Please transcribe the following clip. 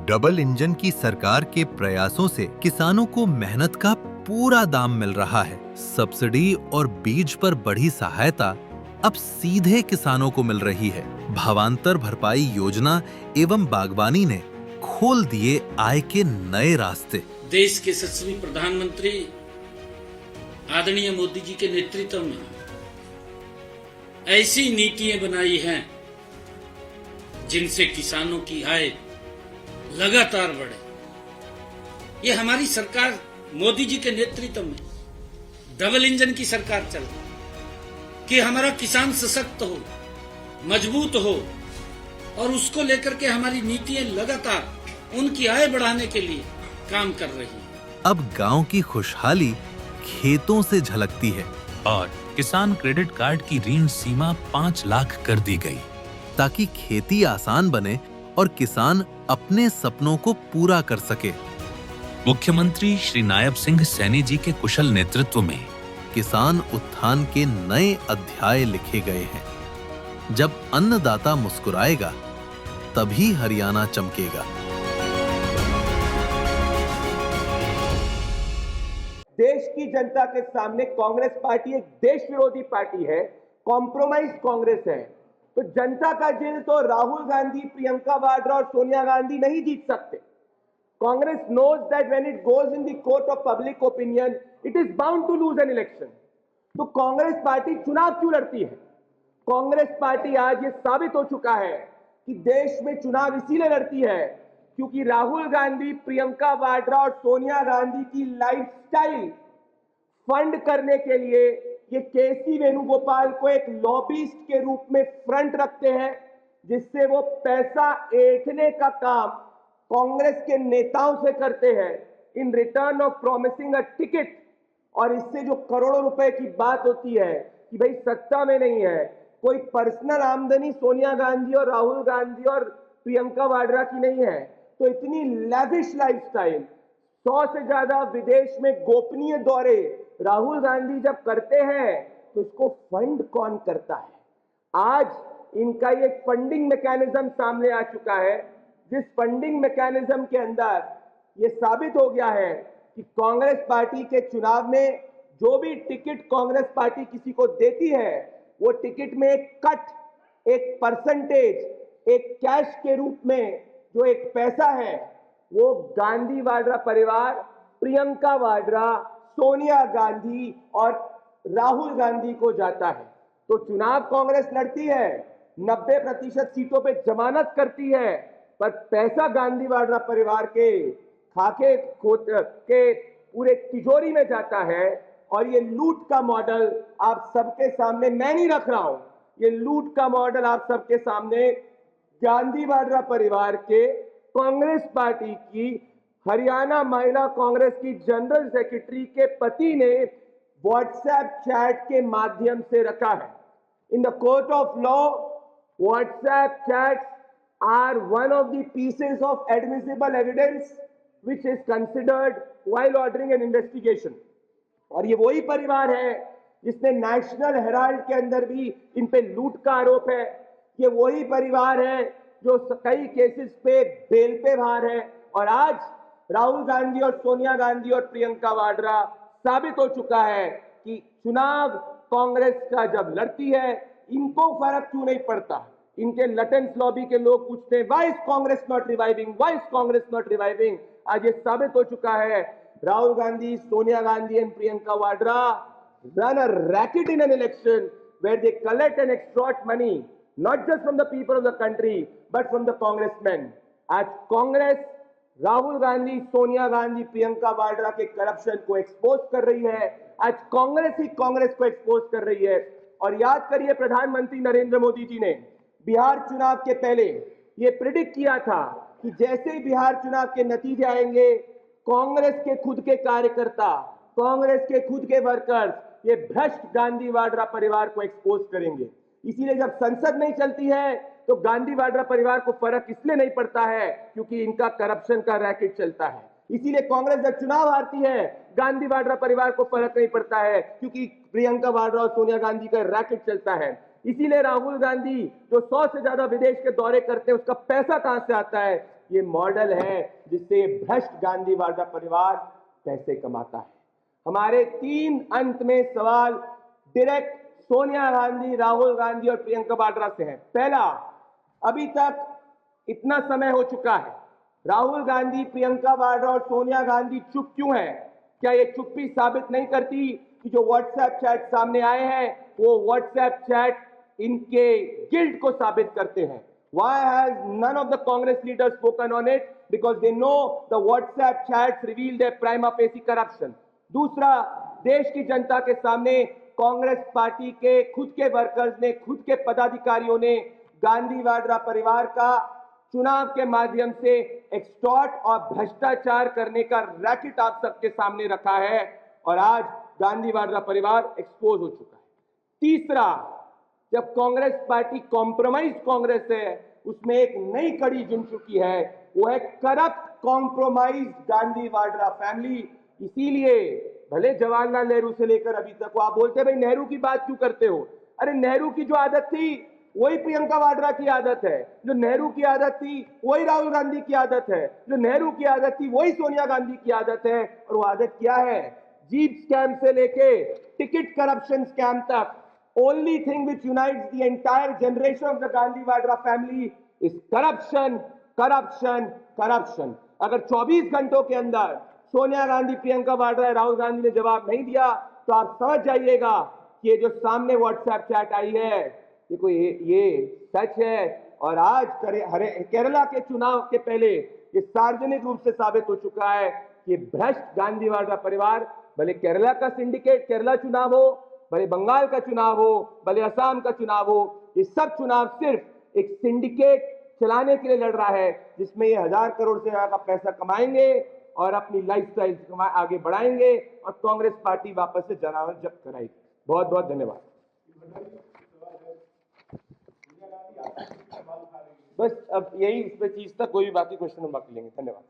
Double engine की सरकार के प्रयासों से किसानों को मेहनत का पूरा दाम मिल रहा है। सब्सिडी और बीज पर बढ़ी सहायता अब सीधे किसानों को मिल रही है। भावांतर भरपाई योजना एवं बागवानी ने खोल दिए आय के नए रास्ते। देश के यशस्वी प्रधानमंत्री आदरणीय मोदी जी के नेतृत्व में ऐसी नीतियां बनाई हैं जिनसे किसानों की आय लगातार बढ़े। ये हमारी सरकार मोदी जी के नेतृत्व में डबल इंजन की सरकार चल रही है कि हमारा किसान सशक्त हो, मजबूत हो और उसको लेकर के हमारी नीतियां लगातार उनकी आय बढ़ाने के लिए काम कर रही है। अब गांव की खुशहाली खेतों से झलकती है और किसान क्रेडिट कार्ड की ऋण सीमा 5 लाख कर दी गई, ताकि खेती आसान बने और किसान अपने सपनों को पूरा कर सके। मुख्यमंत्री श्री नायब सिंह सैनी जी के कुशल नेतृत्व में किसान उत्थान के नए अध्याय लिखे गए हैं। जब अन्नदाता मुस्कुराएगा, तभी हरियाणा चमकेगा। देश की जनता के सामने कांग्रेस पार्टी एक देश विरोधी पार्टी है, कॉम्प्रोमाइज कांग्रेस है। तो जनता का दिल तो राहुल गांधी, प्रियंका वाड्रा और सोनिया गांधी नहीं जीत सकते। Congress knows that when it goes in the court of public opinion, it is bound to lose an election. तो कांग्रेस पार्टी चुनाव क्यों लड़ती है? कांग्रेस पार्टी आज ये साबित हो चुका है कि देश में चुनाव इसीलिए लड़ती है क्योंकि राहुल गांधी, प्रियंका वाड्रा और सोनिया गांधी की लाइफस्टाइल फंड करने के लिए ये केसी वेणुगोपाल को एक लॉबिस्ट के रूप में फ्रंट रखते हैं, जिससे वो पैसा ऐंठने का काम कांग्रेस के नेताओं से करते हैं in return of promising a ticket. और इससे जो करोड़ों रुपए की बात होती है कि भाई सत्ता में नहीं है, कोई पर्सनल आमदनी सोनिया गांधी और राहुल गांधी और प्रियंका वाड्रा की नहीं है, तो इतनी लैविश लाइफस्टाइल, 100 से ज्यादा विदेश में गोपनीय दौरे राहुल गांधी जब करते हैं तो इसको फंड कौन करता है? आज इनका ये फंडिंग मैकेनिज्म सामने आ चुका है, जिस फंडिंग मैकेनिज्म के अंदर ये साबित हो गया है कि कांग्रेस पार्टी के चुनाव में जो भी टिकट कांग्रेस पार्टी किसी को देती है, वो टिकट में एक कट, एक परसेंटेज, एक कैश के रूप में जो एक पैसा है, वो गांधी वाड्रा परिवार, प्रियंका वाड्रा, सोनिया गांधी और राहुल गांधी को जाता है। तो चुनाव कांग्रेस लड़ती है, 90% सीटों पे जमानत करती है, पर पैसा गांधी वाड्रा परिवार के खाके के पूरे तिजोरी में जाता है। और ये लूट का मॉडल आप सबके सामने मैं नहीं रख रहा हूं, ये लूट का मॉडल आप सबके सामने गांधी वाड्रा परिवार के कांग्रेस पार्टी की हरियाणा महिला कांग्रेस की जनरल सेक्रेटरी के पति ने व्हाट्सएप चैट के माध्यम से रखा है। In the court of law, WhatsApp chats are one of the pieces of admissible evidence which is considered while ordering an investigation। और ये वही परिवार है जिसने नेशनल हेराल्ड के अंदर भी इन पे लूट का आरोप है। ये वही परिवार है जो कई केसेस पे बेल पे बाहर है। और आज राहुल गांधी और सोनिया गांधी और प्रियंका वाड्रा साबित हो चुका है कि चुनाव कांग्रेस का जब लड़ती है, इनको फर्क क्यों नहीं पड़ता। इनके लटेंस लॉबी के लोग पूछते हैं, why is Congress not reviving, why is Congress not reviving. आज ये साबित हो चुका है, Rahul Gandhi, Sonia Gandhi and Priyanka Vadra run a racket in an election where they collect and extort money not just from the people of the country but from the congressmen। आज कांग्रेस राहुल गांधी, सोनिया गांधी, प्रियंका वाड्रा के corruption को expose कर रही है। आज कांग्रेस ही कांग्रेस को एक्सपोज कर रही है। और याद करिए, प्रधानमंत्री नरेंद्र मोदी जी ने बिहार चुनाव के पहले ये प्रिडिक्ट किया था कि जैसे ही बिहार चुनाव के नतीजे आएंगे, कांग्रेस के खुद के कार्यकर्ता, कांग्रेस के खुद के वर्कर्स ये भ्रष्ट गांधी वाड्रा परिवार को एक्सपोज करेंगे। इसीलिए जब संसद नहीं चलती है तो गांधी वाड्रा परिवार को फर्क इसलिए नहीं पड़ता है क्योंकि इनका करप्शन का रैकेट चलता है। इसीलिए कांग्रेस जब चुनाव हारती है, गांधी वाड्रा परिवार को फर्क नहीं पड़ता है क्योंकि प्रियंका वाड्रा और सोनिया गांधी का रैकेट चलता है। इसीलिए राहुल गांधी जो 100 से ज्यादा विदेश के दौरे करते हैं, उसका पैसा कहां से आता है? ये मॉडल है जिससे भ्रष्ट गांधी वादा परिवार पैसे कमाता है। हमारे 3 अंत में सवाल डायरेक्ट सोनिया गांधी, राहुल गांधी और प्रियंका वाड्रा से है। पहला, अभी तक इतना समय हो चुका है, राहुल गांधी, प्रियंका वाड्रा और सोनिया गांधी चुप क्यों है? क्या ये चुप्पी साबित नहीं करती कि जो व्हाट्सएप चैट सामने आए हैं वो व्हाट्सएप चैट इनके गिल्ट को साबित करते हैं? Why has none of the Congress leaders spoken on it? Because they know the WhatsApp chats reveal their prima facie corruption. दूसरा, देश की जनता के सामने कांग्रेस पार्टी के खुद के वर्कर्स ने, खुद के पदाधिकारियों ने गांधी वाड्रा परिवार का चुनाव के माध्यम से एक्सटॉर्ट और भ्रष्टाचार करने का रैकेट आप सबके सामने रखा है और आज गांधी वाड्रा परिवार एक्सपोज हो चुका है। तीसरा, जब कांग्रेस पार्टी कॉम्प्रोमाइज कांग्रेस है, उसमें एक नई कड़ी जुड़ चुकी है, वो है corrupt compromise Gandhi Vadra family. इसीलिए भले जवाहरलाल नेहरू से लेकर अभी तक वो आप बोलते हैं भाई नेहरू की बात क्यों करते हो? अरे नेहरू की जो आदत थी वही प्रियंका वाड्रा की आदत है, जो नेहरू की आदत थी वही राहुल गांधी की आदत है, जो नेहरू की आदत थी वही सोनिया गांधी की आदत है। और वो आदत क्या है? जीप स्कैम से लेके टिकट करप्शन स्कैम तक, only thing which unites the entire generation of the Gandhi Vadra family is corruption, corruption, corruption. अगर 24 घंटों के अंदर सोनिया गांधी, प्रियंका वाड्रा, राहुल गांधी ने जवाब नहीं दिया तो आप समझ जाइएगा कि ये जो सामने व्हाट्सएप चैट आई है ये सच है। और आज केरला के चुनाव के पहले ये सार्वजनिक रूप से साबित हो चुका है कि भ्रष्ट गांधी वाड्रा परिवार, भले केरला का सिंडिकेट, केरला चुनाव हो, भले बंगाल का चुनाव हो, भले असम का चुनाव हो, ये सब चुनाव सिर्फ एक सिंडिकेट चलाने के लिए लड़ रहा है जिसमें ये 1000 करोड़ से ज्यादा का पैसा कमाएंगे और अपनी लाइफस्टाइल आगे बढ़ाएंगे और कांग्रेस पार्टी वापस से जनावर जब्त कराएगी। बहुत बहुत धन्यवाद। बस अब यही इस पे चीज तक, कोई भी बाकी क्वेश्चन हम बाकी लेंगे। धन्यवाद।